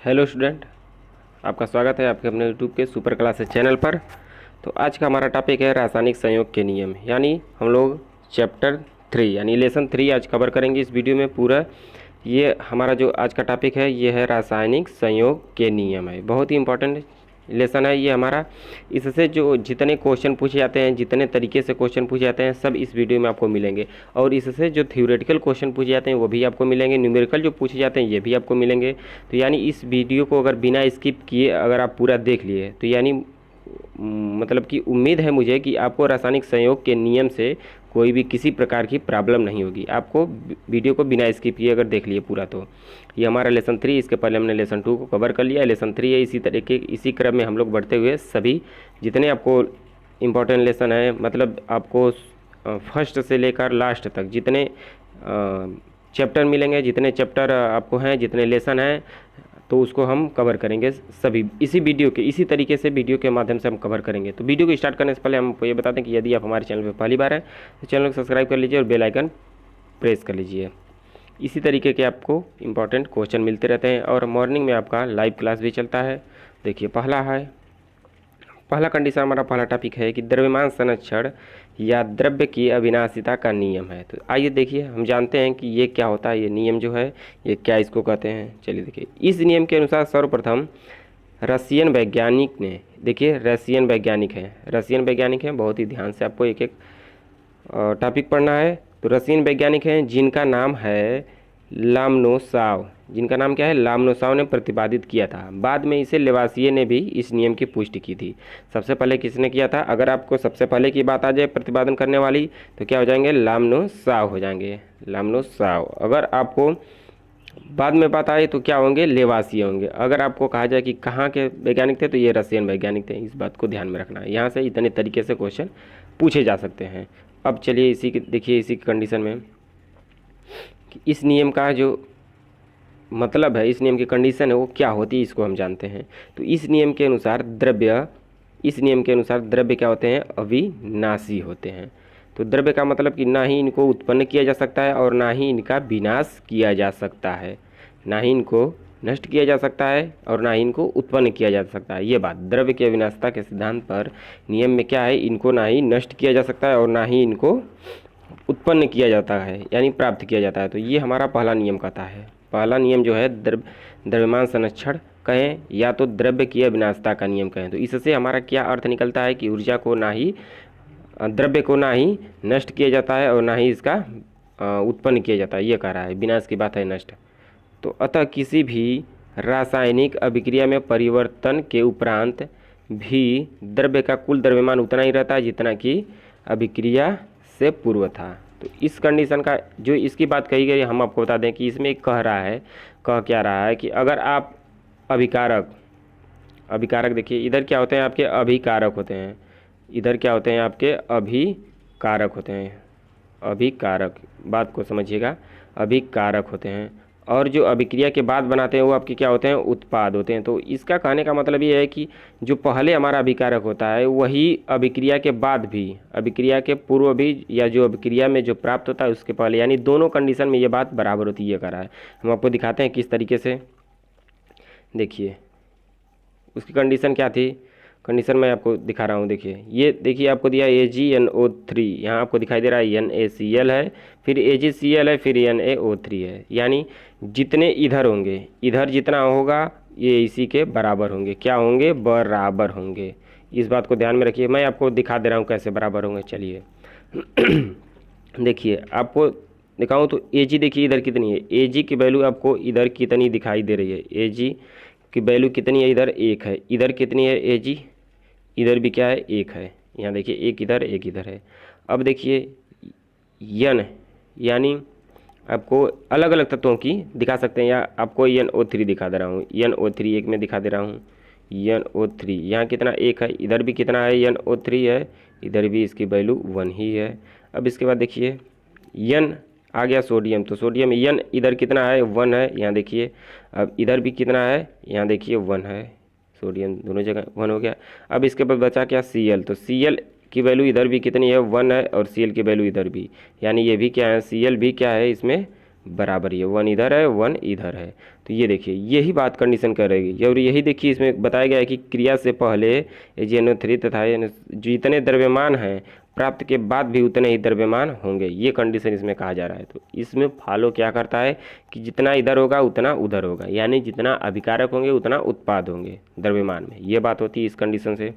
Hello student, आपका स्वागत है आपके अपने यूट्यूब के सुपर क्लासेस चैनल पर। तो आज का हमारा टॉपिक है रासायनिक संयोग के नियम, यानी हम लोग चैप्टर 3 यानी लेसन 3 आज कवर करेंगे इस वीडियो में पूरा। ये हमारा जो आज का टॉपिक है ये है रासायनिक संयोग के नियम है। बहुत ही इंपॉर्टेंट लेसन है ये हमारा। इससे जो जितने क्वेश्चन पूछे जाते हैं, जितने तरीके से क्वेश्चन पूछे जाते हैं, सब इस वीडियो में आपको मिलेंगे। और इससे जो थ्योरेटिकल क्वेश्चन पूछे जाते हैं वो भी आपको मिलेंगे, न्यूमेरिकल जो पूछे जाते हैं ये भी आपको मिलेंगे। तो यानी इस वीडियो को अगर बिना स्किप किए अगर आप पूरा देख लिए तो यानी मतलब कि उम्मीद है मुझे कि आपको रासायनिक संयोग के नियम से कोई भी किसी प्रकार की प्रॉब्लम नहीं होगी। आपको वीडियो को बिना स्किप किए अगर देख लिए पूरा तो ये हमारा लेसन 3, इसके पहले हमने लेसन 2 को कवर कर लिया। लेसन 3 है, इसी तरीके इसी क्रम में हम लोग बढ़ते हुए सभी जितने आपको इम्पोर्टेंट लेसन है, मतलब आपको फर्स्ट से लेकर लास्ट तक जितने चैप्टर मिलेंगे, जितने चैप्टर आपको हैं, जितने लेसन हैं, तो उसको हम कवर करेंगे सभी इसी वीडियो के इसी तरीके से वीडियो के माध्यम से हम कवर करेंगे। तो वीडियो को स्टार्ट करने से पहले हम आपको ये बता दें कि यदि आप हमारे चैनल पर पहली बार हैं तो चैनल को सब्सक्राइब कर लीजिए और बेल आइकन प्रेस कर लीजिए। इसी तरीके के आपको इम्पोर्टेंट क्वेश्चन मिलते रहते हैं और मॉर्निंग में आपका लाइव क्लास भी चलता है। देखिए पहला कंडीशन हमारा पहला टॉपिक है कि द्रव्यमान संरक्षण या द्रव्य की अविनाशिता का नियम है। तो आइए देखिए, हम जानते हैं कि ये क्या होता है, ये नियम जो है ये क्या इसको कहते हैं। चलिए देखिए, इस नियम के अनुसार सर्वप्रथम रशियन वैज्ञानिक ने, देखिए रशियन वैज्ञानिक हैं, बहुत ही ध्यान से आपको एक एक टॉपिक पढ़ना है। तो रशियन वैज्ञानिक हैं जिनका नाम है लामनोसाव, जिनका नाम क्या है लामनोसाव ने प्रतिपादित किया था। बाद में इसे लेवासिये ने भी इस नियम की पुष्टि की थी। सबसे पहले किसने किया था? अगर आपको सबसे पहले की बात आ जाए प्रतिपादन करने वाली तो क्या हो जाएंगे? लामनोसाव हो जाएंगे, लामनोसाव। अगर आपको बाद में बात आए तो क्या होंगे? लेवासिये होंगे। अगर आपको कहा जाए कि कहाँ के वैज्ञानिक थे तो ये रशियन वैज्ञानिक थे। इस बात को ध्यान में रखना है, यहाँ से इतने तरीके से क्वेश्चन पूछे जा सकते हैं। अब चलिए इसी की देखिए, इसी कंडीशन में इस नियम का जो मतलब है, इस नियम की कंडीशन है वो क्या होती है इसको हम जानते हैं। तो इस नियम के अनुसार द्रव्य क्या होते हैं? अविनाशी होते हैं। तो द्रव्य का मतलब कि ना ही इनको उत्पन्न किया जा सकता है और ना ही इनका विनाश किया जा सकता है, ना ही इनको नष्ट किया जा सकता है और ना ही इनको उत्पन्न किया जा सकता है। ये बात द्रव्य की अविनाशिता के सिद्धांत पर नियम में क्या है? इनको ना ही नष्ट किया जा सकता है और ना ही इनको उत्पन्न किया जाता है यानी प्राप्त किया जाता है। तो ये हमारा पहला नियम कहता है। पहला नियम जो है द्रव्यमान संरक्षण कहें या तो द्रव्य की अविनाशिता का नियम कहें। तो इससे हमारा क्या अर्थ निकलता है कि ऊर्जा को ना ही द्रव्य को ना ही नष्ट किया जाता है और ना ही इसका उत्पन्न किया जाता है। ये कह रहा है, विनाश की बात है, नष्ट। तो अतः किसी भी रासायनिक अभिक्रिया में परिवर्तन के उपरांत भी द्रव्य का कुल द्रव्यमान उतना ही रहता है जितना कि अभिक्रिया से पूर्व था। तो इस कंडीशन का जो इसकी बात कही गई, हम आपको बता दें कि इसमें कह क्या रहा है कि अगर आप अभिकारक देखिए, इधर क्या होते हैं आपके? अभिकारक होते हैं। इधर क्या होते हैं आपके? अभिकारक होते हैं। अभिकारक, बात को समझिएगा, अभिकारक होते हैं। और जो अभिक्रिया के बाद बनाते हैं वो आपके क्या होते हैं? उत्पाद होते हैं। तो इसका कहने का मतलब ये है कि जो पहले हमारा अभिकारक होता है वही अभिक्रिया के बाद भी, अभिक्रिया के पूर्व भी, या जो अभिक्रिया में जो प्राप्त होता है उसके पहले, यानी दोनों कंडीशन में ये बात बराबर होती है। ये कह रहा है, हम आपको दिखाते हैं किस तरीके से। देखिए उसकी कंडीशन क्या थी, कंडीशन मैं आपको दिखा रहा हूँ। देखिए ये देखिए आपको दिया AgNO3, यहाँ आपको दिखाई दे रहा है NaCl है, फिर AgCl है, फिर NaO3 है। यानी जितने इधर होंगे, इधर जितना होगा ये इसी के बराबर होंगे। क्या होंगे? बराबर होंगे। इस बात को ध्यान में रखिए, मैं आपको दिखा दे रहा हूँ कैसे बराबर होंगे। चलिए देखिए आपको दिखाऊँ तो Ag देखिए इधर कितनी है, Ag की वैल्यू आपको इधर कितनी दिखाई दे रही है? Ag की वैल्यू कितनी है? इधर 1 है। इधर कितनी है Ag? इधर भी क्या है? 1 है। यहाँ देखिए एक इधर एक इधर है। अब देखिए N, यानी आपको अलग अलग तत्वों की दिखा सकते हैं, या आपको NO3 दिखा दे रहा हूँ। NO3 एक में दिखा दे रहा हूँ। NO3 यहाँ कितना? 1 है। इधर भी कितना है? NO3 है। इधर भी इसकी वैल्यू 1 ही है। अब इसके बाद देखिए N आ गया सोडियम, तो सोडियम N इधर कितना है? 1 है। यहाँ देखिए अब इधर भी कितना है? यहाँ देखिए 1 है। सोडियम दोनों जगह 1 हो गया। अब इसके बाद बचा क्या? Cl, तो Cl की वैल्यू इधर भी कितनी है? 1 है और Cl की वैल्यू इधर भी, यानी ये भी क्या है? Cl भी क्या है? इसमें बराबर, ये 1 इधर है 1 इधर है। तो ये देखिए यही बात कंडीशन कर रही है। और यही देखिए इसमें बताया गया है कि क्रिया से पहले NO3 तथा जितने द्रव्यमान हैं प्राप्त के बाद भी उतने ही द्रव्यमान होंगे, ये कंडीशन इसमें कहा जा रहा है। तो इसमें फॉलो क्या करता है कि जितना इधर होगा उतना उधर होगा, यानी जितना अभिकारक होंगे उतना उत्पाद होंगे द्रव्यमान में, ये बात होती है इस कंडीशन से।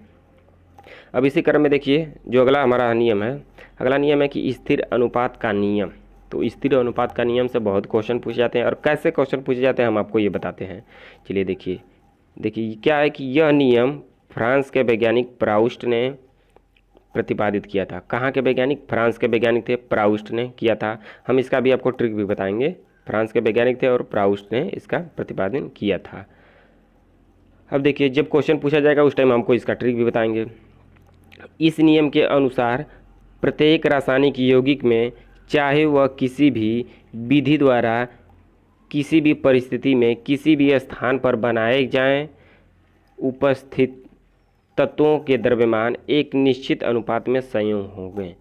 अब इसी क्रम में देखिए जो अगला हमारा नियम है, अगला नियम है कि स्थिर अनुपात का नियम। तो स्थिर अनुपात का नियम से बहुत क्वेश्चन पूछे जाते हैं, और कैसे क्वेश्चन पूछे जाते हैं हम आपको ये बताते हैं। चलिए देखिए क्या है कि यह नियम फ्रांस के वैज्ञानिक प्राउस्ट ने प्रतिपादित किया था। कहाँ के वैज्ञानिक? फ्रांस के वैज्ञानिक थे, प्राउस्ट ने किया था। हम इसका भी आपको ट्रिक भी बताएंगे। फ्रांस के वैज्ञानिक थे और प्राउस्ट ने इसका प्रतिपादन किया था। अब देखिए जब क्वेश्चन पूछा जाएगा उस टाइम हमको इसका ट्रिक भी बताएंगे। इस नियम के अनुसार प्रत्येक रासायनिक यौगिक में, चाहे वह किसी भी विधि द्वारा किसी भी परिस्थिति में किसी भी स्थान पर बनाए जाएं, उपस्थित तत्वों के द्रव्यमान एक निश्चित अनुपात में संयोग होंगे।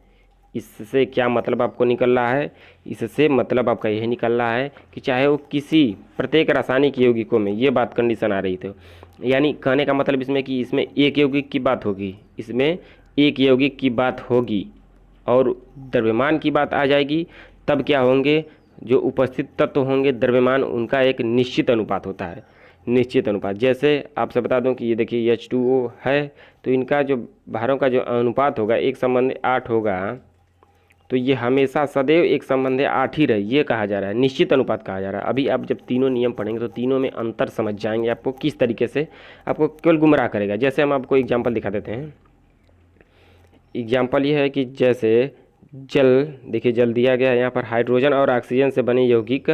इससे क्या मतलब आपको निकल रहा है? इससे मतलब आपका यही निकल रहा है कि चाहे वो किसी प्रत्येक रासायनिक यौगिकों में, ये बात कंडीशन आ रही थी, यानी कहने का मतलब इसमें कि इसमें एक यौगिक की बात होगी, इसमें एक यौगिक की बात होगी और द्रव्यमान की बात आ जाएगी, तब क्या होंगे? जो उपस्थित तत्व होंगे द्रव्यमान, उनका एक निश्चित अनुपात होता है, निश्चित अनुपात। जैसे आपसे बता दूं कि ये देखिए H2O है, तो इनका जो भारों का जो अनुपात होगा 1:8 होगा, तो ये हमेशा सदैव 1:8 ही रहे, ये कहा जा रहा है, निश्चित अनुपात कहा जा रहा है। अभी आप जब तीनों नियम पढ़ेंगे तो तीनों में अंतर समझ जाएंगे आपको, किस तरीके से आपको केवल गुमराह करेगा। जैसे हम आपको एग्जाम्पल दिखा देते हैं। एग्जाम्पल ये है कि जैसे जल, देखिए जल दिया गया है, यहाँ पर हाइड्रोजन और ऑक्सीजन से बने यौगिक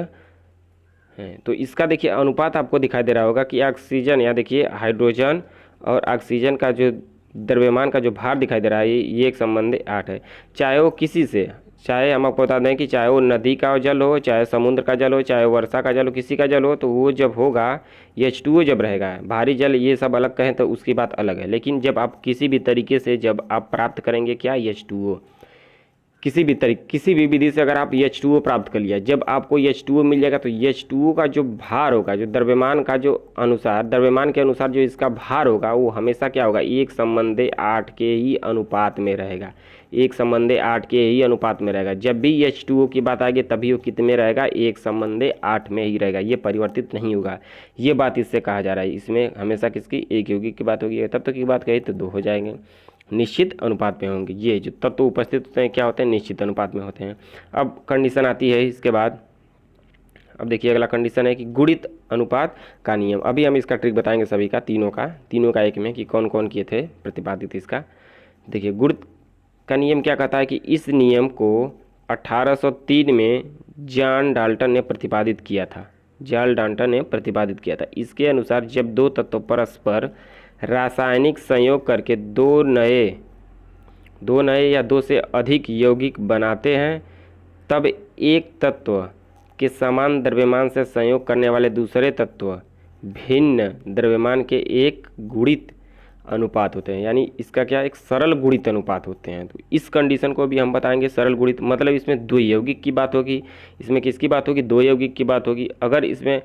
हैं। तो इसका देखिए अनुपात आपको दिखाई दे रहा होगा कि ऑक्सीजन, यहाँ देखिए हाइड्रोजन और ऑक्सीजन का जो द्रव्यमान का जो भार दिखाई दे रहा है ये 1:8 है। चाहे वो किसी से, चाहे हम आपको बता दें कि चाहे वो नदी का जल हो, चाहे समुद्र का जल हो, चाहे वर्षा का जल हो, किसी का जल हो, तो वो जब होगा H2O जब रहेगा, भारी जल ये सब अलग कहें तो उसकी बात अलग है। लेकिन जब आप किसी भी तरीके से जब आप प्राप्त करेंगे क्या? H2O, किसी भी विधि से अगर आप H2O प्राप्त कर लिया, जब आपको H2O मिल जाएगा तो H2O का जो भार होगा, जो द्रव्यमान का जो अनुसार, द्रव्यमान के अनुसार जो इसका भार होगा वो हमेशा क्या होगा? 1:8 के ही अनुपात में रहेगा, 1:8 के ही अनुपात में रहेगा। जब भी H2O की बात आएगी तभी वो कितने में रहेगा? 1:8 में ही रहेगा, ये परिवर्तित नहीं होगा। ये बात इससे कहा जा रहा है। इसमें हमेशा किसकी? एक यौगिक की बात होगी। तब तक की बात कही तो दो हो जाएंगे, निश्चित अनुपात में होंगे। ये जो तत्व उपस्थित होते हैं क्या होते हैं? निश्चित अनुपात में होते हैं। अब कंडीशन आती है इसके बाद। अब देखिए अगला कंडीशन है कि गुणित अनुपात का नियम। अभी हम इसका ट्रिक बताएंगे सभी का, तीनों का एक में, कि कौन कौन किए थे प्रतिपादित इसका। देखिए गुणित का नियम क्या कहता है कि इस नियम को 1803 में जॉन डाल्टन ने प्रतिपादित किया था। जॉन डाल्टन ने प्रतिपादित किया था। इसके अनुसार जब दो तत्व परस्पर रासायनिक संयोग करके दो नए या दो से अधिक यौगिक बनाते हैं, तब एक तत्व के समान द्रव्यमान से संयोग करने वाले दूसरे तत्व भिन्न द्रव्यमान के एक गुणित अनुपात होते हैं। यानी इसका क्या? एक सरल गुणित अनुपात होते हैं। तो इस कंडीशन को भी हम बताएंगे सरल गुणित, मतलब इसमें दो यौगिक की बात होगी। इसमें किसकी बात होगी? दो यौगिक की बात होगी। अगर इसमें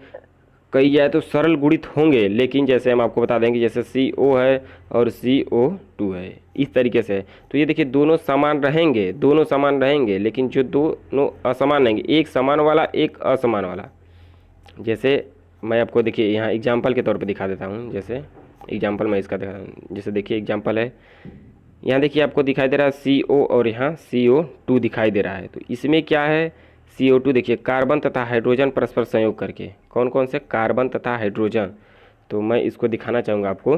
कही जाए तो सरल गुणित होंगे, लेकिन जैसे हम आपको बता देंगे जैसे CO है और CO2 है, इस तरीके से। तो ये देखिए दोनों समान रहेंगे, लेकिन जो दोनों असमान रहेंगे, एक समान वाला एक असमान वाला। जैसे मैं आपको देखिए यहाँ एग्जाम्पल के तौर पे दिखा देता हूँ। जैसे एग्जाम्पल मैं इसका दिखा रहा हूँ। जैसे देखिए एग्जाम्पल है, यहाँ देखिए आपको दिखाई दे रहा है CO और यहाँ CO2 दिखाई दे रहा है। तो इसमें क्या है? CO2 देखिए कार्बन तथा हाइड्रोजन परस्पर संयोग करके, कौन कौन से? कार्बन तथा हाइड्रोजन। तो मैं इसको दिखाना चाहूँगा आपको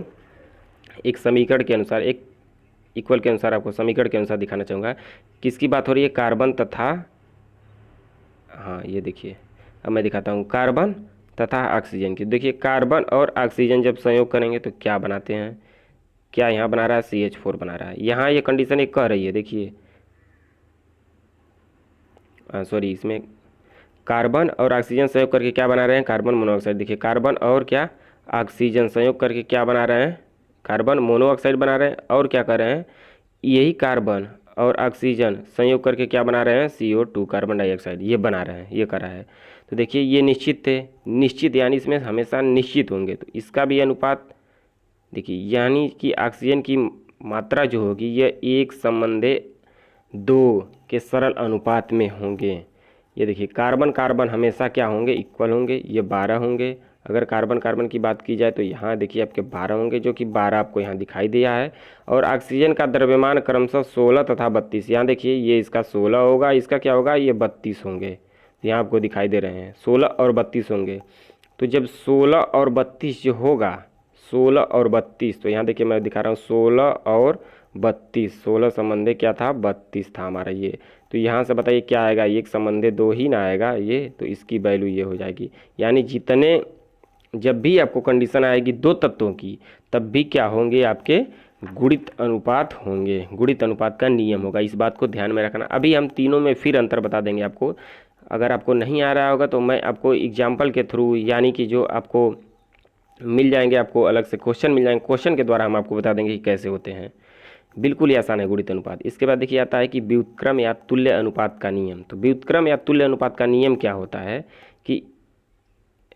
एक समीकरण के अनुसार, एक इक्वल के अनुसार, आपको समीकरण के अनुसार दिखाना चाहूँगा। किसकी बात हो रही है? कार्बन तथा, हाँ ये देखिए अब मैं दिखाता हूँ, कार्बन तथा ऑक्सीजन की। देखिए कार्बन और ऑक्सीजन जब संयोग करेंगे तो क्या बनाते हैं? क्या यहाँ बना रहा है? CH4 बना रहा है। यहाँ ये कंडीशन एक कह रही है, देखिए सॉरी, इसमें कार्बन और ऑक्सीजन संयोग करके क्या बना रहे हैं? Carbon monoxide. देखिए कार्बन और क्या? ऑक्सीजन संयोग करके क्या बना रहे हैं? कार्बन मोनोऑक्साइड बना रहे हैं। और क्या कर रहे हैं? यही कार्बन और ऑक्सीजन संयोग करके क्या बना रहे हैं, CO2 कार्बन डाइऑक्साइड, ये बना रहे हैं, ये करा है। तो देखिए ये निश्चित थे, निश्चित यानी इसमें हमेशा निश्चित होंगे, तो इसका भी अनुपात देखिए, यानी कि ऑक्सीजन की मात्रा जो होगी यह 1:2 के सरल अनुपात में होंगे। ये देखिए कार्बन कार्बन हमेशा क्या होंगे, इक्वल होंगे, ये 12 होंगे। अगर कार्बन कार्बन की बात की जाए तो यहाँ देखिए आपके 12 होंगे, जो कि 12 आपको यहाँ दिखाई दिया है। और ऑक्सीजन का द्रव्यमान क्रमशः 16 तथा 32, यहाँ देखिए ये इसका 16 होगा, इसका क्या होगा, ये 32 होंगे। यहाँ आपको दिखाई दे रहे हैं 16 और 32 होंगे। तो जब 16 और 32 जो होगा, 16 और 32, तो यहाँ देखिए मैं दिखा रहा हूँ 16 और 32, 16 संबंधे क्या था, 32 था हमारा ये। तो यहाँ से बताइए क्या आएगा, 1:2 ही ना आएगा ये, तो इसकी वैल्यू ये हो जाएगी। यानी जितने, जब भी आपको कंडीशन आएगी दो तत्वों की, तब भी क्या होंगे, आपके गुणित अनुपात होंगे, गुणित अनुपात का नियम होगा। इस बात को ध्यान में रखना। अभी हम तीनों में फिर अंतर बता देंगे आपको। अगर आपको नहीं आ रहा होगा तो मैं आपको एग्जाम्पल के थ्रू, यानी कि जो आपको मिल जाएंगे, आपको अलग से क्वेश्चन मिल जाएंगे, क्वेश्चन के द्वारा हम आपको बता देंगे कि कैसे होते हैं। बिल्कुल ही आसान है गुणित अनुपात। इसके बाद देखिए आता है कि व्युत्क्रम या तुल्य अनुपात का नियम। तो व्युत्क्रम या तुल्य अनुपात का नियम क्या होता है कि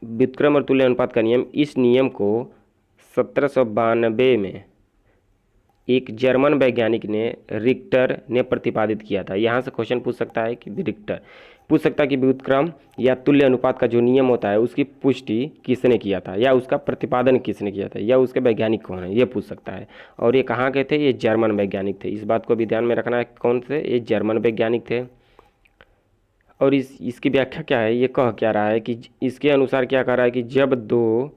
व्युत्क्रम और तुल्य अनुपात का नियम, इस नियम को 1792 में एक जर्मन वैज्ञानिक ने, रिक्टर ने प्रतिपादित किया था। यहाँ से क्वेश्चन पूछ सकता है कि रिक्टर पूछ सकता है कि व्युत्क्रम या तुल्य अनुपात का जो नियम होता है उसकी पुष्टि किसने किया था, या उसका प्रतिपादन किसने किया था, या उसके वैज्ञानिक कौन है, ये पूछ सकता है। और ये कहाँ के थे, ये जर्मन वैज्ञानिक थे। इस बात को भी ध्यान में रखना है, कौन से, ये जर्मन वैज्ञानिक थे। और इसकी व्याख्या क्या है, ये कह क्या रहा है कि इसके अनुसार क्या कह रहा है कि जब दो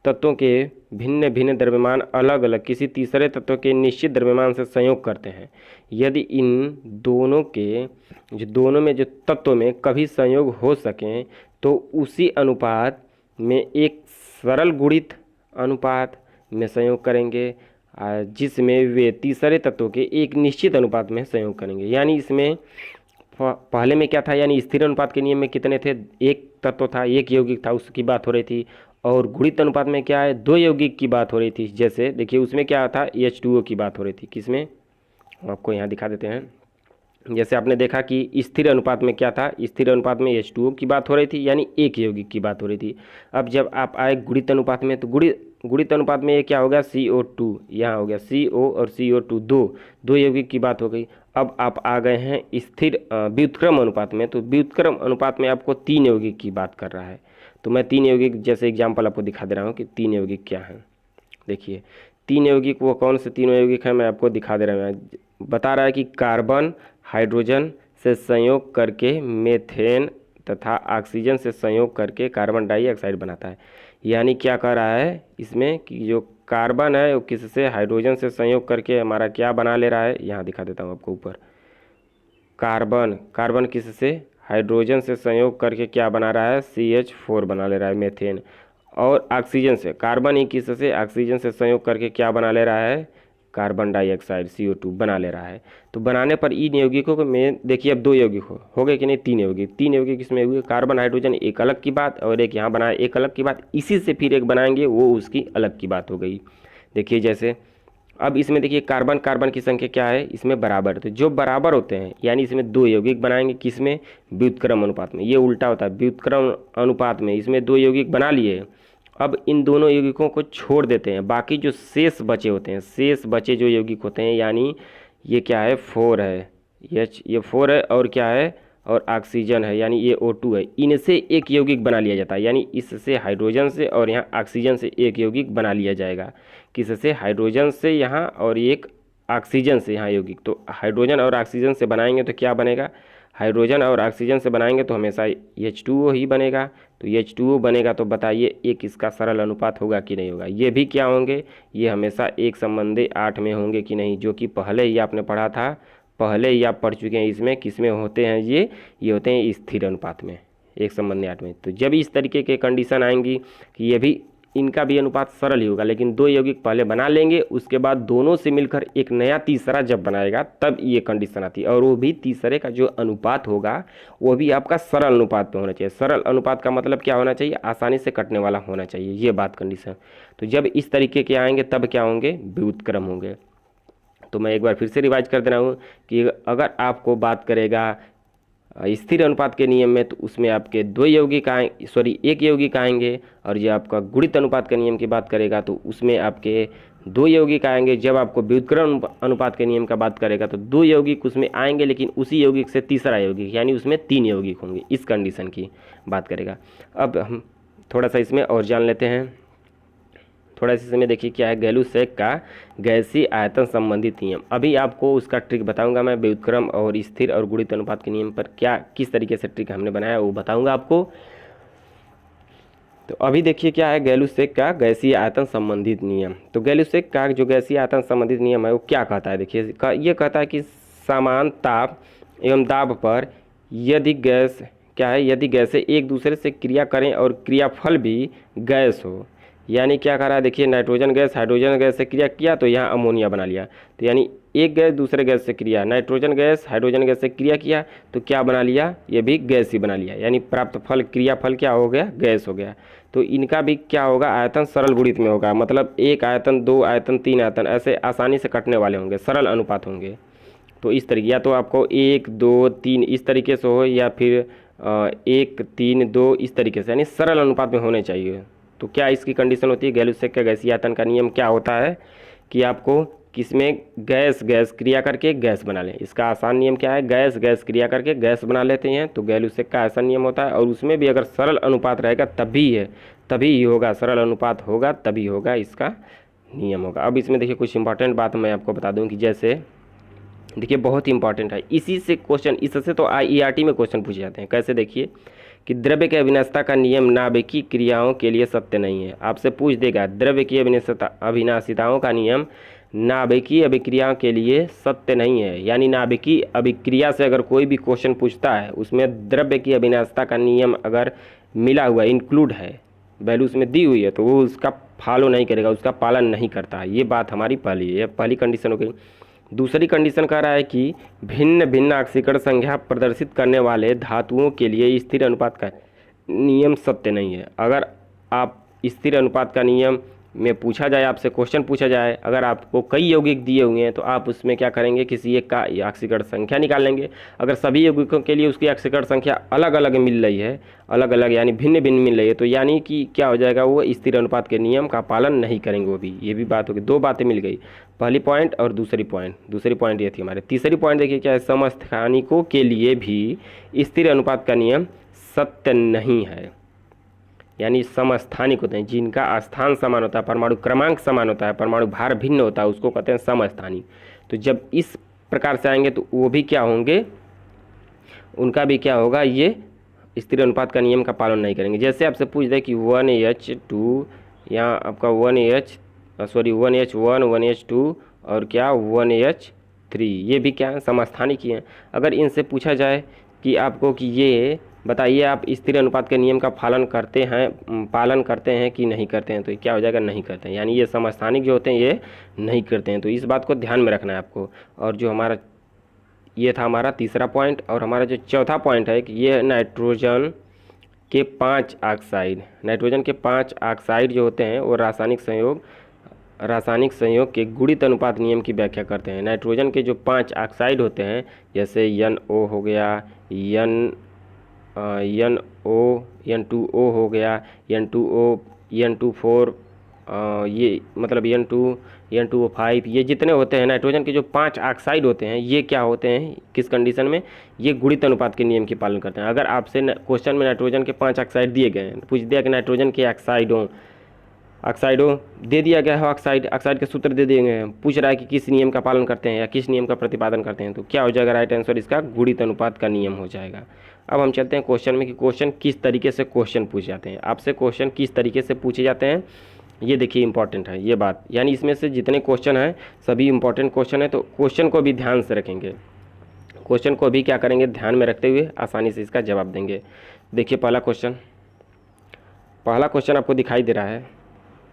तत्वों के भिन्न भिन्न द्रव्यमान अलग अलग किसी तीसरे तत्व के निश्चित द्रव्यमान से संयोग करते हैं, यदि इन दोनों के दोनों में जो तत्वों में कभी संयोग हो सकें, तो उसी अनुपात में एक सरल गुणित अनुपात में संयोग करेंगे, जिसमें वे तीसरे तत्वों के एक निश्चित अनुपात में संयोग करेंगे। यानी इसमें पहले में क्या था, यानी स्थिर अनुपात के नियम में कितने थे, एक तत्व था, एक यौगिक था, उसकी बात हो रही थी। और गुणित अनुपात में क्या है, दो यौगिक की बात हो रही थी। जैसे देखिए उसमें क्या था, H2O की बात हो रही थी। किसमें, आपको यहाँ दिखा देते हैं। जैसे आपने देखा कि स्थिर अनुपात में क्या था, स्थिर अनुपात में H2O की बात हो रही थी, यानी एक यौगिक की बात हो रही थी। अब जब आप आए गुणित अनुपात में, तो गुणित अनुपात में ये क्या हो गया, CO2, यहाँ हो गया CO और CO2, दो यौगिक की बात हो गई। अब आप आ गए हैं स्थिर व्युत्क्रम अनुपात में। तो व्युत्क्रम अनुपात में आपको 3 यौगिक की बात कर रहा है। तो मैं 3 यौगिक जैसे एग्जाम्पल आपको दिखा दे रहा हूँ कि 3 यौगिक क्या हैं। देखिए 3 यौगिक वो कौन से तीनों यौगिक हैं, मैं आपको दिखा दे रहा हूँ। बता रहा है कि कार्बन हाइड्रोजन से संयोग करके मेथेन तथा ऑक्सीजन से संयोग करके कार्बन डाइऑक्साइड बनाता है। यानी क्या कह रहा है इसमें कि जो कार्बन है वो किससे, हाइड्रोजन से संयोग करके हमारा क्या बना ले रहा है, यहाँ दिखा देता हूँ आपको ऊपर। कार्बन किससे, हाइड्रोजन से संयोग करके क्या बना रहा है, CH4 बना ले रहा है, मेथेन। और ऑक्सीजन से, कार्बन ही किससे, ऑक्सीजन से संयोग करके क्या बना ले रहा है, कार्बन डाइऑक्साइड CO2 बना ले रहा है। तो बनाने पर इन यौगिकों को में देखिए अब 2 यौगिक हो गए कि नहीं, 3 यौगिक इसमें हुए। कार्बन हाइड्रोजन एक अलग की बात, और एक यहाँ बनाए एक अलग की बात। इसी से फिर एक बनाएंगे, वो उसकी अलग की बात हो गई। देखिए जैसे अब इसमें देखिए कार्बन कार्बन की संख्या क्या है, इसमें बराबर। तो जो बराबर होते हैं यानी इसमें 2 यौगिक बनाएंगे, किसमें, व्युत्क्रम अनुपात में। ये उल्टा होता है, व्युत्क्रम अनुपात में इसमें 2 यौगिक बना लिए। अब इन दोनों यौगिकों को छोड़ देते हैं, बाकी जो शेष बचे होते हैं, शेष बचे जो यौगिक होते हैं, यानी ये क्या है, 4 है, ये 4 है, और क्या है, और ऑक्सीजन है, यानी ये O2 है। इनसे एक यौगिक बना लिया जाता है, यानी इससे हाइड्रोजन से और यहाँ ऑक्सीजन से एक यौगिक बना लिया जाएगा। किससे, हाइड्रोजन से यहाँ, और एक ऑक्सीजन से यहाँ यौगिक। तो हाइड्रोजन और ऑक्सीजन से बनाएंगे तो क्या बनेगा, हाइड्रोजन और ऑक्सीजन से बनाएंगे तो हमेशा H2O ही बनेगा। तो H2O बनेगा तो बताइए एक इसका सरल अनुपात होगा कि नहीं होगा। ये भी क्या होंगे, ये हमेशा 1:8 में होंगे कि नहीं, जो कि पहले ही आपने पढ़ा था, पहले ही आप पढ़ चुके हैं। इसमें किस में होते हैं, ये होते हैं स्थिर अनुपात में, 1:8 में। तो जब इस तरीके के कंडीशन आएंगी कि ये भी, इनका भी अनुपात सरल ही होगा, लेकिन 2 यौगिक पहले बना लेंगे, उसके बाद दोनों से मिलकर एक नया तीसरा जब बनाएगा तब ये कंडीशन आती है। और वो भी तीसरे का जो अनुपात होगा वो भी आपका सरल अनुपात पे होना चाहिए। सरल अनुपात का मतलब क्या होना चाहिए, आसानी से कटने वाला होना चाहिए, ये बात कंडीशन। तो जब इस तरीके के आएंगे तब क्या होंगे, व्युत्क्रम होंगे। तो मैं एक बार फिर से रिवाइज कर दे रहा हूँ कि अगर आपको बात करेगा स्थिर अनुपात के नियम में, तो उसमें आपके दो यौगिक एक यौगिक आएंगे, और जो आपका गुणित अनुपात के नियम की बात करेगा तो उसमें आपके दो यौगिक आएंगे। जब आपको व्युत्क्रम अनुपात के नियम का बात करेगा तो दो यौगिक उसमें आएंगे, लेकिन उसी यौगिक से तीसरा यौगिक, यानी उसमें तीन यौगिक होंगे। इस कंडीशन की बात करेगा। अब हम थोड़ा सा इसमें और जान लेते हैं। थोड़ा सा इसमें देखिए क्या है, गैलुसेक का गैसीय आयतन संबंधित नियम। अभी आपको उसका ट्रिक बताऊंगा मैं, व्युत्क्रम और स्थिर और गुणित अनुपात के नियम पर क्या किस तरीके से ट्रिक हमने बनाया वो बताऊंगा आपको। तो अभी देखिए क्या है, गैलुसेक का गैसीय आयतन संबंधित नियम। तो गैलुसेक का जो गैसीय आयतन संबंधित नियम है वो क्या कहता है, देखिए ये कहता है कि समान ताप एवं दाब पर यदि गैस क्या है, यदि गैसें एक दूसरे से क्रिया करें और क्रियाफल भी गैस हो, यानी क्या कर रहा है, देखिए नाइट्रोजन गैस हाइड्रोजन गैस से क्रिया किया तो यहाँ अमोनिया बना लिया। तो यानी एक गैस दूसरे गैस से क्रिया, नाइट्रोजन गैस हाइड्रोजन गैस से क्रिया किया तो क्या बना लिया, ये भी गैस ही बना लिया, यानी प्राप्त फल क्रियाफल क्या हो गया, गैस हो गया। तो इनका भी क्या होगा, आयतन सरल गुणित में होगा, मतलब एक आयतन, दो आयतन, तीन आयतन ऐसे आसानी से कटने वाले होंगे, सरल अनुपात होंगे। तो इस तरीके, या तो आपको एक दो तीन इस तरीके से हो, या फिर एक तीन दो इस तरीके से, यानी सरल अनुपात में होने चाहिए। तो क्या इसकी कंडीशन होती है, गैलुसेक का गैसीय आयतन का नियम क्या होता है कि आपको किसमें गैस गैस क्रिया करके गैस बना लें। इसका आसान नियम क्या है, गैस गैस क्रिया करके गैस बना लेते हैं, तो गैलुसेक का ऐसा नियम होता है। और उसमें भी अगर सरल अनुपात रहेगा तभी ही होगा, सरल अनुपात होगा तभी होगा, इसका नियम होगा। अब इसमें देखिए कुछ इंपॉर्टेंट बात मैं आपको बता दूं कि जैसे देखिए बहुत ही इंपॉर्टेंट है, इसी से क्वेश्चन, इससे तो IERT में क्वेश्चन पूछे जाते हैं। कैसे, देखिए कि द्रव्य की अविनाशिता का नियम नाभिकीय क्रियाओं के लिए सत्य नहीं है। आपसे पूछ देगा द्रव्य की अविनाशिताओं का नियम नाभिकीय अभिक्रियाओं के लिए सत्य नहीं है, यानी नाभिकीय अभिक्रिया से अगर कोई भी क्वेश्चन पूछता है उसमें द्रव्य की अविनाशिता का नियम अगर मिला हुआ इंक्लूड है, वैल्यू उसमें दी हुई है, तो वो उसका फॉलो नहीं करेगा, उसका पालन नहीं करता है। ये बात हमारी पहली कंडीशन हो गई। दूसरी कंडीशन कह रहा है कि भिन्न भिन्न ऑक्सीकरण संख्या प्रदर्शित करने वाले धातुओं के लिए स्थिर अनुपात का नियम सत्य नहीं है। अगर आप स्थिर अनुपात का नियम में पूछा जाए, आपसे क्वेश्चन पूछा जाए, अगर आपको कई यौगिक दिए हुए हैं तो आप उसमें क्या करेंगे, किसी एक का ऑक्सीकरण संख्या निकाल लेंगे। अगर सभी यौगिकों के लिए उसकी ऑक्सीकरण संख्या अलग अलग मिल रही है, अलग अलग यानी भिन्न भिन्न मिल रही है, तो यानी कि क्या हो जाएगा, वो स्थिर अनुपात के नियम का पालन नहीं करेंगे वो भी। ये भी बात होगी, दो बातें मिल गई, पहली पॉइंट और दूसरी पॉइंट ये थी हमारे। तीसरी पॉइंट देखिए क्या है, समस्थानिकों के लिए भी स्थिर अनुपात का नियम सत्य नहीं है, यानी समस्थानिक होते हैं जिनका स्थान समान होता है, परमाणु क्रमांक समान होता है, परमाणु भार भिन्न होता है, उसको कहते हैं समस्थानिक। तो जब इस प्रकार से आएंगे तो वो भी क्या होंगे, उनका भी क्या होगा, ये स्थिर अनुपात का नियम का पालन नहीं करेंगे। जैसे आपसे पूछ दे कि 1H2, यहाँ आपका 1H1 1H2 और क्या 1H3, ये भी क्या है, समस्थानिक ही हैं। अगर इनसे पूछा जाए कि आपको कि ये बताइए आप स्थिर अनुपात के नियम का पालन करते हैं कि नहीं करते हैं, तो क्या हो जाएगा, नहीं करते हैं, यानी ये समस्थानिक जो होते हैं ये नहीं करते हैं। तो इस बात को ध्यान में रखना है आपको। और जो हमारा ये था हमारा तीसरा पॉइंट, और हमारा जो चौथा पॉइंट है कि ये नाइट्रोजन के 5 ऑक्साइड जो होते हैं वो रासायनिक संयोग के गुणित अनुपात नियम की व्याख्या करते हैं। नाइट्रोजन के जो 5 ऑक्साइड होते हैं, जैसे NO हो गया, N2O हो गया, N2O, N24, ये मतलब N2O5, ये जितने होते हैं नाइट्रोजन के जो 5 ऑक्साइड होते हैं, ये क्या होते हैं, किस कंडीशन में, ये गुणित अनुपात के नियम की पालन करते हैं। अगर आपसे क्वेश्चन में नाइट्रोजन के 5 ऑक्साइड दिए गए हैं, पूछ दिया कि नाइट्रोजन के ऑक्साइडों दे दिया गया है, ऑक्साइड के सूत्र दे दिए गए हैं, पूछ रहा है कि किस नियम का पालन करते हैं या किस नियम का प्रतिपादन करते हैं, तो क्या हो जाएगा, राइट आंसर इसका गुणित अनुपात का नियम हो जाएगा। अब हम चलते हैं क्वेश्चन में कि क्वेश्चन किस तरीके से क्वेश्चन पूछे जाते हैं। आपसे क्वेश्चन किस तरीके से पूछे जाते हैं, ये देखिए इंपॉर्टेंट है ये बात, यानी इसमें से जितने क्वेश्चन हैं सभी इंपॉर्टेंट क्वेश्चन है, तो क्वेश्चन को भी ध्यान से रखेंगे, क्वेश्चन को भी क्या करेंगे, ध्यान में रखते हुए आसानी से इसका जवाब देंगे। देखिए पहला क्वेश्चन आपको दिखाई दे रहा है।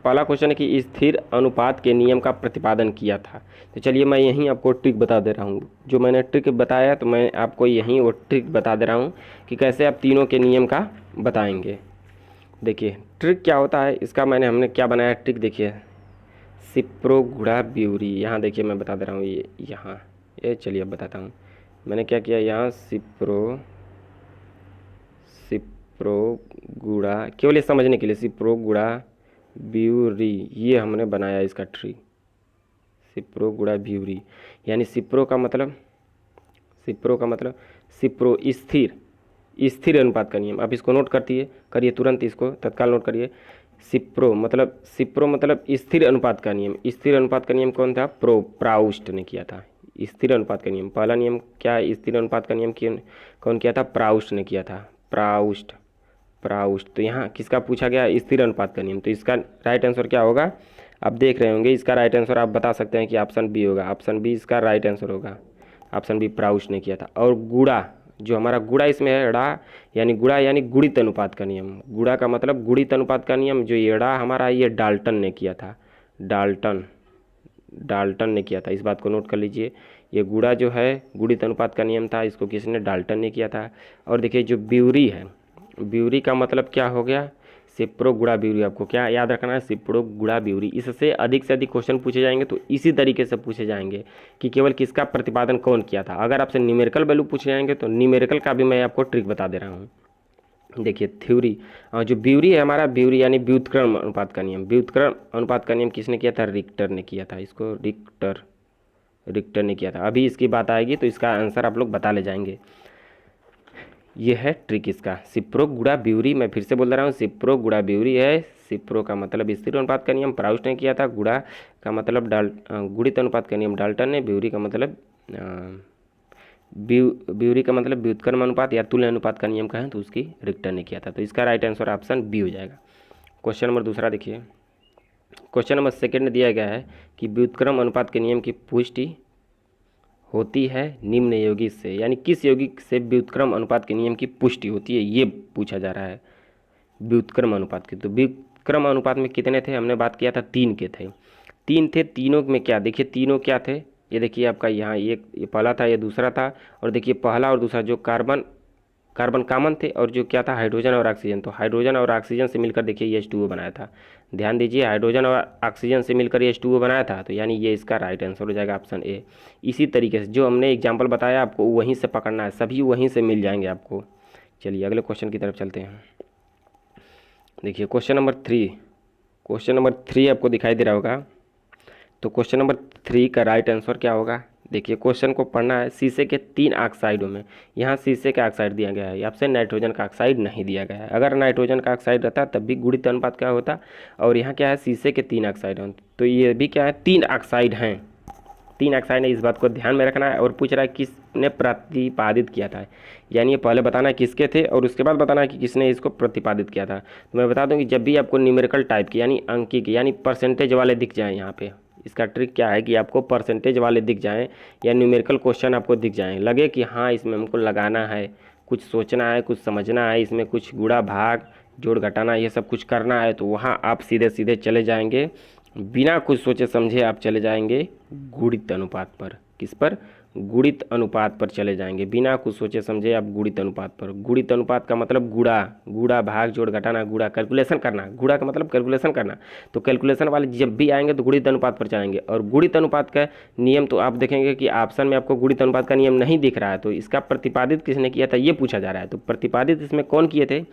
पहला क्वेश्चन है कि स्थिर अनुपात के नियम का प्रतिपादन किया था। तो चलिए मैं यहीं आपको ट्रिक बता दे रहा हूँ, जो मैंने ट्रिक बताया तो मैं आपको यहीं वो ट्रिक बता दे रहा हूँ कि कैसे आप तीनों के नियम का बताएंगे। देखिए ट्रिक क्या होता है इसका, हमने क्या बनाया ट्रिक, देखिए सिप्रो गुड़ा ब्यूरी। यहाँ देखिए मैं बता दे रहा हूँ, ये यहाँ ये चलिए अब बताता हूँ। मैंने क्या किया यहाँ सिप्रो गुड़ा, केवल ये समझने के लिए, सिप्रो गुड़ा ब्यूरी ये हमने बनाया इसका ट्री। सिप्रो गुड़ा ब्यूरी यानी सिप्रो का मतलब सिप्रो स्थिर अनुपात का नियम। आप इसको नोट करिए तुरंत, इसको तत्काल नोट करिए। सिप्रो मतलब स्थिर अनुपात का नियम। स्थिर अनुपात का नियम कौन था? प्राउस्ट ने किया था स्थिर अनुपात का नियम। पहला नियम क्या है? स्थिर अनुपात का नियम कौन किया था? प्राउस्ट ने किया था। प्राउस्ट। तो यहाँ किसका पूछा गया? स्थिर अनुपात का नियम। तो इसका राइट आंसर क्या होगा? आप देख रहे होंगे, इसका राइट आंसर आप बता सकते हैं कि ऑप्शन बी होगा। ऑप्शन बी इसका राइट आंसर होगा। ऑप्शन बी प्राउस्ट ने किया था। और गुड़ा, जो हमारा गुड़ा इसमें है, ड़ा यानी गुड़ा यानी गुणित अनुपात का नियम। गुड़ा का मतलब गुणित अनुपात का नियम। जो ये ड़ा हमारा, ये डाल्टन ने किया था। डाल्टन ने किया था। इस बात को नोट कर लीजिए। ये गुड़ा जो है गुणित अनुपात का नियम था, इसको किसने? डाल्टन ने किया था। और देखिए जो ब्यूरी है, ब्यूरी का मतलब क्या हो गया? सिप्रो गुड़ा ब्यूरी। आपको क्या याद रखना है? सिप्रो गुड़ा ब्यूरी। इससे अधिक से अधिक क्वेश्चन पूछे जाएंगे, तो इसी तरीके से पूछे जाएंगे कि केवल किसका प्रतिपादन कौन किया था। अगर आपसे न्यूमेरिकल वैल्यू पूछे जाएंगे तो न्यूमेरिकल का भी मैं आपको ट्रिक बता दे रहा हूँ। देखिए थ्योरी, जो ब्यूरी है हमारा, ब्यूरी यानी व्युत्क्रम अनुपात का नियम। व्युत्क्रम अनुपात का नियम किसने किया था? रिक्टर ने किया था। इसको रिक्टर ने किया था। अभी इसकी बात आएगी तो इसका आंसर आप लोग बता ले जाएंगे। ये है ट्रिक इसका। सिप्रो गुड़ा ब्यूरी, मैं फिर से बोल रहा हूँ, सिप्रो गुड़ा ब्यूरी है। सिप्रो का मतलब स्थिर अनुपात का नियम प्राउस्ट ने किया था। गुड़ा का मतलब गुणित अनुपात का नियम डाल्टन ने। ब्यूरी का मतलब ब्यूरी का मतलब व्युत्क्रम अनुपात या तुल्य अनुपात का नियम कहें तो उसकी रिक्टर ने किया था। तो इसका राइट आंसर ऑप्शन बी हो जाएगा। क्वेश्चन नंबर दूसरा देखिए। क्वेश्चन नंबर सेकंड दिया गया है कि व्युत्क्रम अनुपात के नियम की पुष्टि होती है निम्न यौगिक से, यानी किस यौगिक से व्युत्क्रम अनुपात के नियम की पुष्टि होती है, ये पूछा जा रहा है। व्युत्क्रम अनुपात की, तो व्युत्क्रम अनुपात में कितने थे? हमने बात किया था 3 के थे। 3 थे। तीनों में क्या, देखिए तीनों क्या थे? ये देखिए आपका यहाँ ये पहला था, ये दूसरा था। और देखिए पहला और दूसरा जो कार्बन कॉमन थे, और जो क्या था? हाइड्रोजन और ऑक्सीजन। तो हाइड्रोजन और ऑक्सीजन से मिलकर देखिए ये H2O बनाया था। ध्यान दीजिए, हाइड्रोजन और ऑक्सीजन से मिलकर ये H2O बनाया था। तो यानी ये इसका राइट आंसर हो जाएगा ऑप्शन ए। इसी तरीके से जो हमने एग्जाम्पल बताया आपको वहीं से पकड़ना है, सभी वहीं से मिल जाएंगे आपको। चलिए अगले क्वेश्चन की तरफ चलते हैं। देखिए क्वेश्चन नंबर 3 आपको दिखाई दे रहा होगा। तो क्वेश्चन नंबर 3 का राइट आंसर क्या होगा? देखिए क्वेश्चन को पढ़ना है। शीशे के 3 ऑक्साइडों में, यहाँ शीशे का ऑक्साइड दिया गया है, आपसे नाइट्रोजन का ऑक्साइड नहीं दिया गया है। अगर नाइट्रोजन का ऑक्साइड रहता तब भी गुणित अनुपात क्या होता। और यहाँ क्या है? शीशे के 3 ऑक्साइड हैं, तो ये भी क्या है? 3 ऑक्साइड हैं। 3 ऑक्साइड है, इस बात को ध्यान में रखना है। और पूछ रहा है किसने प्रतिपादित किया था, यानी ये पहले बताना है किसके थे और उसके बाद बताना है कि किसने इसको प्रतिपादित किया था। तो मैं बता दूं कि जब भी आपको न्यूमेरिकल टाइप की यानी अंकी की यानी परसेंटेज वाले दिख जाएँ, यहाँ पे इसका ट्रिक क्या है कि आपको परसेंटेज वाले दिख जाएं या न्यूमेरिकल क्वेश्चन आपको दिख जाएं, लगे कि हाँ इसमें हमको लगाना है, कुछ सोचना है, कुछ समझना है, इसमें कुछ गुणा भाग जोड़ घटाना ये सब कुछ करना है, तो वहाँ आप सीधे सीधे चले जाएंगे, बिना कुछ सोचे समझे आप चले जाएंगे गुणित अनुपात पर। किस पर? गुणित अनुपात पर चले जाएंगे, बिना कुछ सोचे समझे आप गुणित अनुपात पर। गुणित अनुपात का मतलब गुणा भाग जोड़ घटाना, गुणा कैलकुलेशन करना, गुणा का मतलब कैलकुलेशन करना। तो कैलकुलेशन वाले जब भी आएंगे तो गुणित अनुपात पर जाएंगे। और गुणित अनुपात का नियम तो आप देखेंगे कि ऑप्शन में आपको गुणित अनुपात का नियम नहीं दिख रहा है, तो इसका प्रतिपादित किसने किया था ये पूछा जा रहा है। तो प्रतिपादित इसमें कौन किए थे?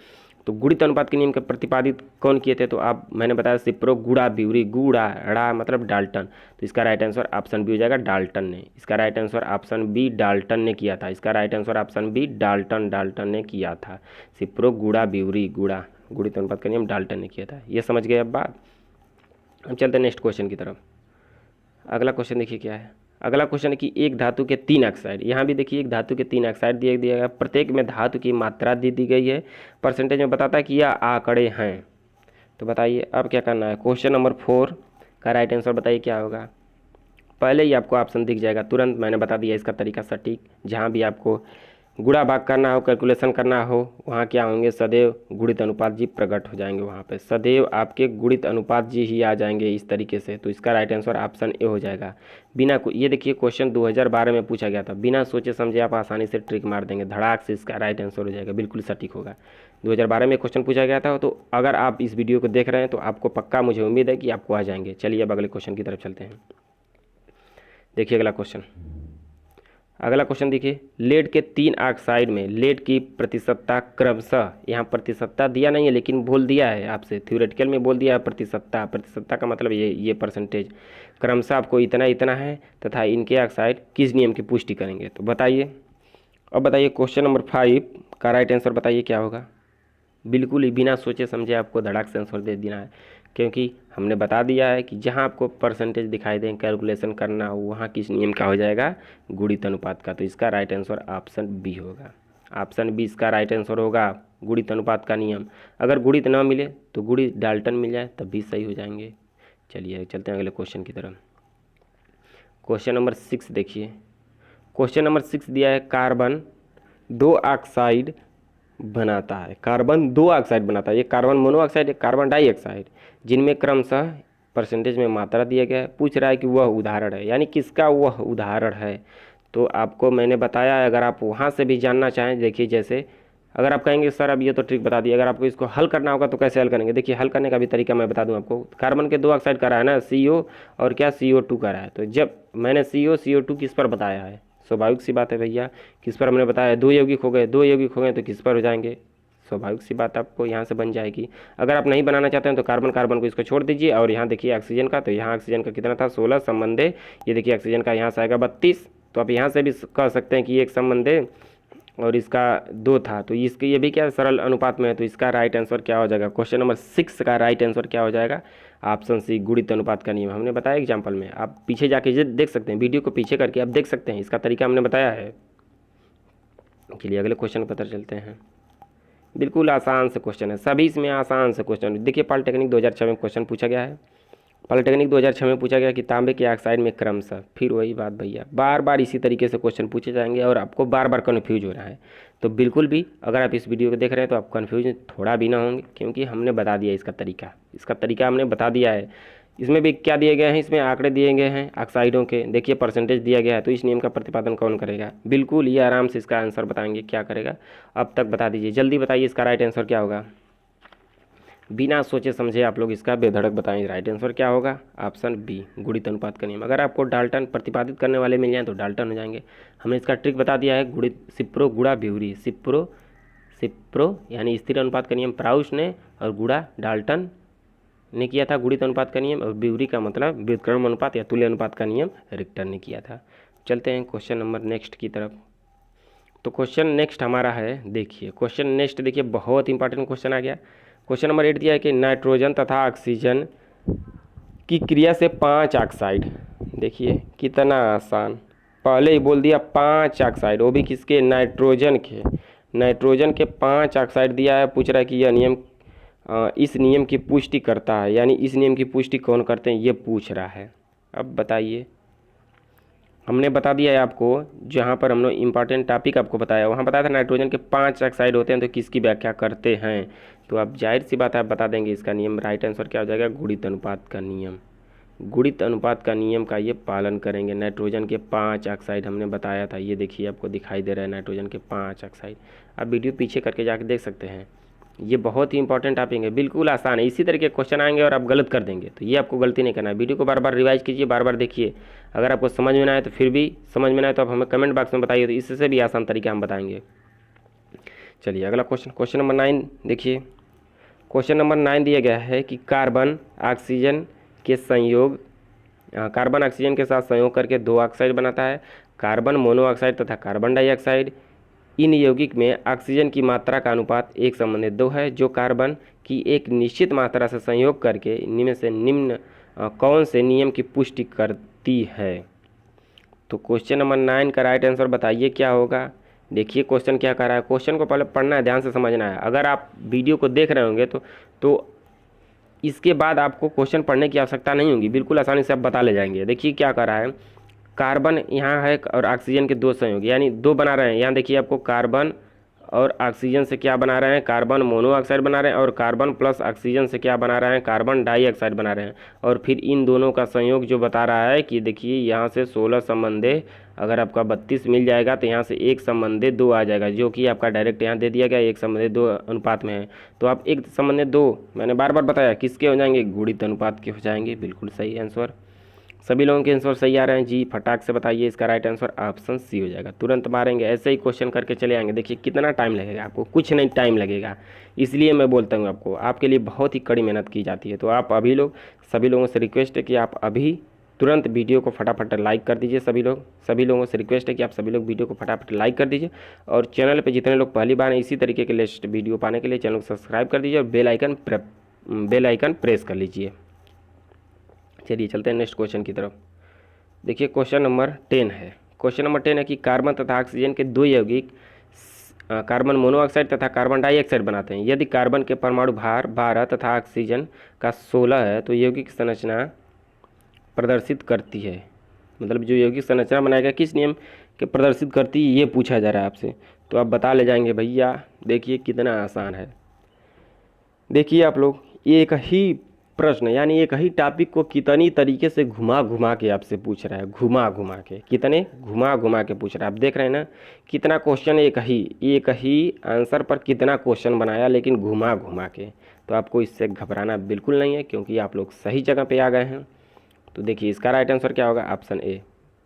तो गुणित अनुपात के नियम का प्रतिपादित कौन किए थे? तो आप मैंने बताया सिप्रो गुड़ा ब्यूरी। गुड़ा मतलब डाल्टन। तो इसका राइट आंसर ऑप्शन बी हो जाएगा, डाल्टन ने। इसका right answer option B, Dalton ने किया था। इसका right answer option B, Dalton ने किया था। सिप्रो गुड़ा ब्यूरी, गुणित अनुपात का नियम डाल्टन ने किया था। ये समझ गए अब बात। हम चलते हैं नेक्स्ट क्वेश्चन की तरफ। अगला क्वेश्चन देखिए क्या है। अगला क्वेश्चन है कि एक धातु के 3 ऑक्साइड, यहाँ भी देखिए एक धातु के 3 ऑक्साइड दिया गया, प्रत्येक में धातु की मात्रा दी गई है, परसेंटेज में बताता है कि यह आंकड़े हैं। तो बताइए अब क्या करना है। क्वेश्चन नंबर 4 का राइट आंसर बताइए क्या होगा। पहले ही आपको ऑप्शन दिख जाएगा तुरंत, मैंने बता दिया इसका तरीका सटीक। जहाँ भी आपको गुणा भाग करना हो, कैलकुलेशन करना हो, वहाँ क्या होंगे? सदैव गुणित अनुपात जी प्रकट हो जाएंगे। वहाँ पे सदैव आपके गुणित अनुपात जी ही आ जाएंगे इस तरीके से। तो इसका राइट आंसर ऑप्शन ए हो जाएगा। बिना ये देखिए क्वेश्चन 2012 में पूछा गया था, बिना सोचे समझे आप आसानी से ट्रिक मार देंगे, धड़ाक से इसका राइट आंसर हो जाएगा, बिल्कुल सटीक होगा। 2012 में क्वेश्चन पूछा गया था। तो अगर आप इस वीडियो को देख रहे हैं तो आपको पक्का मुझे उम्मीद है कि आपको आ जाएंगे। चलिए अब अगले क्वेश्चन की तरफ चलते हैं। देखिए अगला क्वेश्चन देखिए, लेड के 3 ऑक्साइड में लेड की प्रतिशतता क्रमशः, यहाँ प्रतिशतता दिया नहीं है लेकिन बोल दिया है आपसे, थ्योरेटिकल में बोल दिया है प्रतिशतता का मतलब ये परसेंटेज, क्रमशः आपको इतना इतना है तथा इनके ऑक्साइड किस नियम की पुष्टि करेंगे। तो बताइए, अब बताइए क्वेश्चन नंबर 5 का राइट आंसर बताइए क्या होगा। बिल्कुल ही बिना सोचे समझे आपको धड़ाक से आंसर दे देना है, क्योंकि हमने बता दिया है कि जहाँ आपको परसेंटेज दिखाई दें, कैलकुलेशन करना हो, वहाँ किस नियम का हो जाएगा, गुणित अनुपात का। तो इसका राइट आंसर ऑप्शन बी होगा। ऑप्शन बी इसका राइट आंसर होगा, गुणित अनुपात का नियम। अगर गुणित ना मिले तो गुणित डाल्टन मिल जाए तब भी सही हो जाएंगे। चलिए चलते हैं अगले क्वेश्चन की तरफ। क्वेश्चन नंबर 6 देखिए, क्वेश्चन नंबर 6 दिया है, कार्बन 2 ऑक्साइड बनाता है। कार्बन 2 ऑक्साइड बनाता है, ये कार्बन मोनोऑक्साइड है, कार्बन डाइऑक्साइड, जिनमें क्रमशः परसेंटेज में मात्रा दिया गया है। पूछ रहा है कि वह उदाहरण है, यानी किसका वह उदाहरण है। तो आपको मैंने बताया है, अगर आप वहाँ से भी जानना चाहें, देखिए जैसे अगर आप कहेंगे सर अब ये तो ट्रिक बता दिया, अगर आपको इसको हल करना होगा तो कैसे हल करेंगे। देखिए हल करने का भी तरीका मैं बता दूं आपको। कार्बन के 2 ऑक्साइड करा है ना, CO और क्या CO2 करा है। तो जब मैंने CO2 किस पर बताया है, स्वाभाविक सी बात है भैया, किस पर हमने बताया, 2 यौगिक हो गए, 2 यौगिक हो गए तो किस पर हो जाएंगे, स्वाभाविक सी बात आपको यहाँ से बन जाएगी। अगर आप नहीं बनाना चाहते हैं तो कार्बन कार्बन को इसको छोड़ दीजिए, और यहाँ देखिए ऑक्सीजन का, तो यहाँ ऑक्सीजन का कितना था, 16 संबंधे, ये देखिए ऑक्सीजन का यहाँ से आएगा 32। तो आप यहाँ से भी कह सकते हैं कि एक संबंधे और इसका 2 था, तो इसके ये भी क्या सरल अनुपात में है। तो इसका राइट आंसर क्या हो जाएगा, क्वेश्चन नंबर 6 का राइट आंसर क्या हो जाएगा, ऑप्शन सी, गुणित अनुपात का नियम। हमने बताया एग्जाम्पल में, आप पीछे जाके देख सकते हैं, वीडियो को पीछे करके आप देख सकते हैं, इसका तरीका हमने बताया है। चलिए अगले क्वेश्चन पर चलते हैं। बिल्कुल आसान से क्वेश्चन है, सभी इसमें आसान से क्वेश्चन। देखिए पॉलिटेक्निक 2006 में क्वेश्चन पूछा गया है, पॉलिटेक्निक 2006 में पूछा गया कि तांबे के ऑक्साइड में क्रमशः, फिर वही बात भैया, बार बार इसी तरीके से क्वेश्चन पूछे जाएंगे और आपको बार बार कन्फ्यूज हो रहा है। तो बिल्कुल भी अगर आप इस वीडियो को देख रहे हैं तो आप कन्फ्यूज थोड़ा भी ना होंगे, क्योंकि हमने बता दिया इसका तरीका हमने बता दिया है। इसमें भी क्या दिए गए हैं, इसमें आंकड़े दिए गए हैं ऑक्साइडों के, देखिए परसेंटेज दिया गया है। तो इस नियम का प्रतिपादन कौन करेगा, बिल्कुल ये आराम से इसका आंसर बताएंगे, क्या करेगा अब तक बता दीजिए, जल्दी बताइए इसका राइट आंसर क्या होगा। बिना सोचे समझे आप लोग इसका बेधड़क बताएंगे, राइट आंसर क्या होगा, ऑप्शन बी, गुणित अनुपात का नियम। अगर आपको डाल्टन प्रतिपादित करने वाले मिल जाएं तो डाल्टन हो जाएंगे। हमने इसका ट्रिक बता दिया है, गुणित सिप्रो गुणा ब्यूरी, सिप्रो यानी स्थिर अनुपात का नियम प्राउस ने, और गुणा डाल्टन ने किया था गुणित अनुपात का नियम, और ब्यूरी का मतलब व्युत्क्रम अनुपात या तुल्य अनुपात का नियम रिक्टर ने किया था। चलते हैं क्वेश्चन नंबर नेक्स्ट की तरफ। तो क्वेश्चन नेक्स्ट हमारा है, देखिए क्वेश्चन नेक्स्ट देखिए, बहुत इंपॉर्टेंट क्वेश्चन आ गया। क्वेश्चन नंबर 8 दिया है कि नाइट्रोजन तथा ऑक्सीजन की क्रिया से 5 ऑक्साइड, देखिए कितना आसान, पहले ही बोल दिया 5 ऑक्साइड, वो भी किसके, नाइट्रोजन के 5 ऑक्साइड दिया है। पूछ रहा है कि यह नियम इस नियम की पुष्टि करता है, यानी इस नियम की पुष्टि कौन करते हैं, ये पूछ रहा है। अब बताइए, हमने बता दिया है आपको, जहाँ पर हमने इंपॉर्टेंट टॉपिक आपको बताया, वहाँ बताया था नाइट्रोजन के 5 ऑक्साइड होते हैं तो किसकी व्याख्या करते हैं। तो अब जाहिर सी बात है आप बता देंगे इसका नियम, राइट आंसर क्या हो जाएगा, गुणित अनुपात का नियम। गुणित अनुपात का नियम का ये पालन करेंगे। नाइट्रोजन के 5 ऑक्साइड हमने बताया था, ये देखिए आपको दिखाई दे रहा है नाइट्रोजन के 5 ऑक्साइड। आप वीडियो पीछे करके जाके देख सकते हैं, ये बहुत ही इंपॉर्टेंट टॉपिक है, बिल्कुल आसान है। इसी तरह के क्वेश्चन आएंगे और आप गलत कर देंगे, तो ये आपको गलती नहीं करना है। वीडियो को बार बार रिवाइज कीजिए, बार बार देखिए। अगर आपको समझ में ना आए तो फिर भी समझ में ना आए तो आप हमें कमेंट बॉक्स में बताइए, तो इससे भी आसान तरीका हम बताएंगे। चलिए अगला क्वेश्चन नंबर 9 देखिए। क्वेश्चन नंबर 9 दिया गया है कि कार्बन ऑक्सीजन के साथ संयोग करके 2 ऑक्साइड बनाता है, कार्बन मोनोऑक्साइड तथा कार्बन डाइऑक्साइड। इन यौगिक में ऑक्सीजन की मात्रा का अनुपात 1:2 है, जो कार्बन की एक निश्चित मात्रा से संयोग करके निम्न से निम्न कौन से नियम की पुष्टि करती है। तो क्वेश्चन नंबर 9 का राइट आंसर बताइए क्या होगा। देखिए क्वेश्चन क्या कर रहा है, क्वेश्चन को पहले पढ़ना है, ध्यान से समझना है। अगर आप वीडियो को देख रहे होंगे तो इसके बाद आपको क्वेश्चन पढ़ने की आवश्यकता नहीं होगी, बिल्कुल आसानी से आप बता ले जाएंगे। देखिए क्या कर रहा है, कार्बन यहाँ है और ऑक्सीजन के 2 संयोग, यानी 2 बना रहे हैं। यहाँ देखिए आपको कार्बन और ऑक्सीजन से क्या बना रहे हैं, कार्बन मोनोऑक्साइड बना रहे हैं, और कार्बन प्लस ऑक्सीजन से क्या बना रहे हैं, कार्बन डाइऑक्साइड बना रहे हैं। और फिर इन दोनों का संयोग जो बता रहा है कि देखिए यहाँ से 16 संबंधे अगर आपका 32 मिल जाएगा तो यहाँ से 1 संबंधे 2 आ जाएगा, जो कि आपका डायरेक्ट यहाँ दे दिया गया 1 संबंधे 2 अनुपात में है। तो आप 1 संबंधे 2 मैंने बार बार बताया किसके हो जाएंगे, गुणित अनुपात के हो जाएंगे। बिल्कुल सही आंसर, सभी लोगों के आंसर सही आ रहे हैं जी। फटाक से बताइए, इसका राइट आंसर ऑप्शन सी हो जाएगा। तुरंत मारेंगे, ऐसे ही क्वेश्चन करके चले आएंगे। देखिए कितना टाइम लगेगा आपको, कुछ नहीं टाइम लगेगा। इसलिए मैं बोलता हूँ आपको, आपके लिए बहुत ही कड़ी मेहनत की जाती है। तो आप अभी लोग, सभी लोगों से रिक्वेस्ट है कि आप अभी तुरंत वीडियो को फटाफट लाइक कर दीजिए। सभी लोगों से रिक्वेस्ट है कि आप सभी लोग वीडियो को फटाफट लाइक कर दीजिए। और चैनल पे जितने लोग पहली बार हैं इसी तरीके के लेटेस्ट वीडियो पाने के लिए चैनल को सब्सक्राइब कर दीजिए और बेल आइकन प्रेस कर लीजिए। चलिए चलते हैं नेक्स्ट क्वेश्चन की तरफ। देखिए क्वेश्चन नंबर 10 है। क्वेश्चन नंबर 10 है कि कार्बन तथा ऑक्सीजन के 2 यौगिक कार्बन मोनोऑक्साइड तथा कार्बन डाइऑक्साइड बनाते हैं। यदि कार्बन के परमाणु भार 12 तथा ऑक्सीजन का 16 है तो यौगिक संरचना प्रदर्शित करती है। मतलब जो यौगिक संरचना बनाएगा किस नियम के प्रदर्शित करती है, ये पूछा जा रहा है आपसे। तो आप बता ले जाएंगे भैया। देखिए कितना आसान है। देखिए आप लोग, एक ही प्रश्न यानी एक ही टॉपिक को कितनी तरीके से घुमा घुमा के आपसे पूछ रहा है, घुमा घुमा के, कितने घुमा घुमा के पूछ रहा है। आप देख रहे हैं ना कितना क्वेश्चन, एक ही आंसर पर कितना क्वेश्चन बनाया, लेकिन घुमा घुमा के। तो आपको इससे घबराना बिल्कुल नहीं है, क्योंकि आप लोग सही जगह पे आ गए हैं। तो देखिए इसका राइट आंसर क्या होगा, ऑप्शन ए,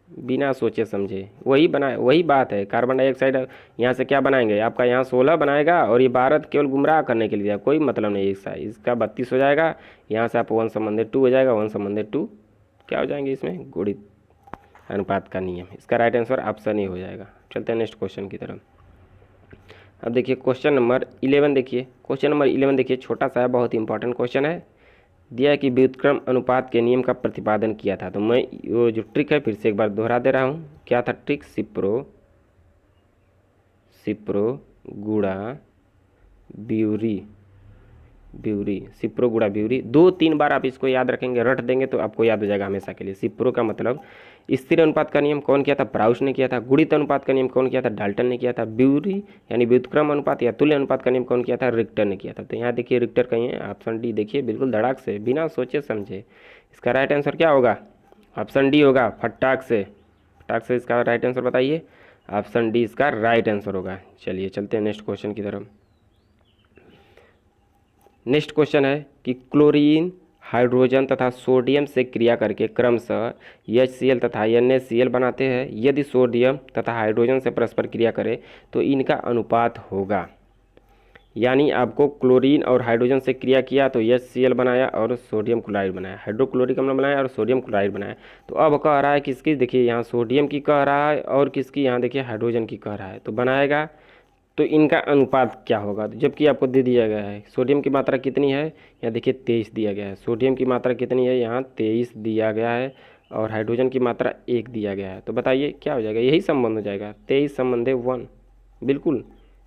बिना सोचे समझे। वही बात है, कार्बन डाइऑक्साइड यहाँ से क्या बनाएंगे, आपका यहाँ 16 बनाएगा और ये 12 केवल गुमराह करने के लिए, कोई मतलब नहीं। इसका 32 हो जाएगा, यहाँ से आप 1 संबंधे 2 हो जाएगा, 1 संबंधे 2 क्या हो जाएंगे इसमें, गुणित अनुपात का नियम। इसका राइट आंसर ऑप्शन ए हो जाएगा। चलते हैं नेक्स्ट क्वेश्चन की तरफ। अब देखिए क्वेश्चन नंबर 11 देखिए, छोटा सा है, बहुत इंपॉर्टेंट क्वेश्चन है। दिया है कि व्युत्क्रम अनुपात के नियम का प्रतिपादन किया था। तो मैं वो जो ट्रिक है फिर से एक बार दोहरा दे रहा हूँ। क्या था ट्रिक, सिप्रो गुणा ब्यूरी, सिप्रो गुणा ब्यूरी। 2-3 बार आप इसको याद रखेंगे, रट देंगे तो आपको याद हो जाएगा हमेशा के लिए। सिप्रो का मतलब स्थिर अनुपात का नियम कौन किया था, ब्राउस ने किया था। गुणित अनुपात का नियम कौन किया था, डाल्टन ने किया था। ब्यूरी यानी व्युत्क्रम अनुपात या तुल्य अनुपात का नियम कौन किया था, रिक्टर ने किया था। तो यहाँ देखिए रिक्टर कहीं है, ऑप्शन डी देखिए, बिल्कुल धड़ाक से, बिना सोचे समझे। इसका राइट आंसर क्या होगा, ऑप्शन डी होगा। फटाक से इसका राइट आंसर बताइए। ऑप्शन डी इसका राइट आंसर होगा। चलिए चलते हैं नेक्स्ट क्वेश्चन की तरफ। नेक्स्ट क्वेश्चन है कि क्लोरीन हाइड्रोजन तथा सोडियम से क्रिया करके क्रमशः HCl तथा NaCl बनाते हैं। यदि सोडियम तथा हाइड्रोजन से परस्पर क्रिया करे तो इनका अनुपात होगा। यानी आपको क्लोरीन और हाइड्रोजन से क्रिया किया तो HCl बनाया और सोडियम क्लोराइड बनाया, हाइड्रोक्लोरिक अम्ल बनाया और सोडियम क्लोराइड बनाया। तो अब कह रहा है किसकी, देखिए यहाँ सोडियम की कह रहा है और किसकी, यहाँ देखिए हाइड्रोजन की कह रहा है। तो बनाएगा तो इनका अनुपात क्या होगा, जबकि आपको दे दिया गया है सोडियम की मात्रा कितनी है, यहाँ देखिए 23 दिया गया है। सोडियम की मात्रा कितनी है, यहाँ 23 दिया गया है और हाइड्रोजन की मात्रा 1 दिया गया है। तो बताइए क्या हो जाएगा, यही संबंध हो जाएगा, 23 संबंधे 1।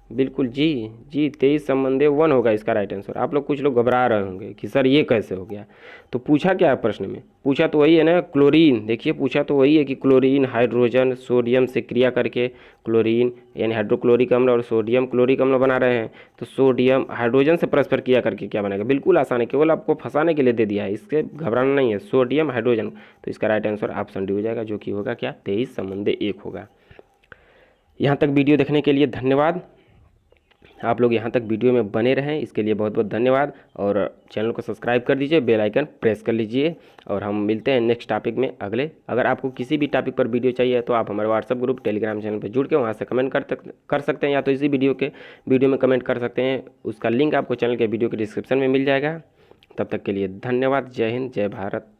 बिल्कुल जी 23 संबंधे 1 होगा इसका राइट आंसर। आप लोग कुछ लोग घबरा रहे होंगे कि सर ये कैसे हो गया। तो पूछा क्या है प्रश्न में, पूछा तो वही है ना, क्लोरीन। देखिए पूछा तो वही है कि क्लोरीन हाइड्रोजन सोडियम से क्रिया करके क्लोरीन यानी हाइड्रोक्लोरिक अम्ल और सोडियम क्लोरिक अम्ल बना रहे हैं। तो सोडियम हाइड्रोजन से परस्पर क्रिया करके क्या बनेगा, बिल्कुल आसान है, केवल आपको फंसाने के लिए दे दिया है, इससे घबराना नहीं है। सोडियम हाइड्रोजन, तो इसका राइट आंसर ऑप्शन डी हो जाएगा, जो कि होगा क्या, 23 संबंधे 1 होगा। यहाँ तक वीडियो देखने के लिए धन्यवाद। आप लोग यहाँ तक वीडियो में बने रहें, इसके लिए बहुत बहुत धन्यवाद। और चैनल को सब्सक्राइब कर दीजिए, बेल आइकन प्रेस कर लीजिए। और हम मिलते हैं नेक्स्ट टॉपिक में अगले। अगर आपको किसी भी टॉपिक पर वीडियो चाहिए तो आप हमारे व्हाट्सएप ग्रुप टेलीग्राम चैनल पर जुड़ के वहाँ से कमेंट कर सकते हैं, या तो इसी वीडियो में कमेंट कर सकते हैं। उसका लिंक आपको चैनल के वीडियो के डिस्क्रिप्शन में मिल जाएगा। तब तक के लिए धन्यवाद। जय हिंद, जय भारत।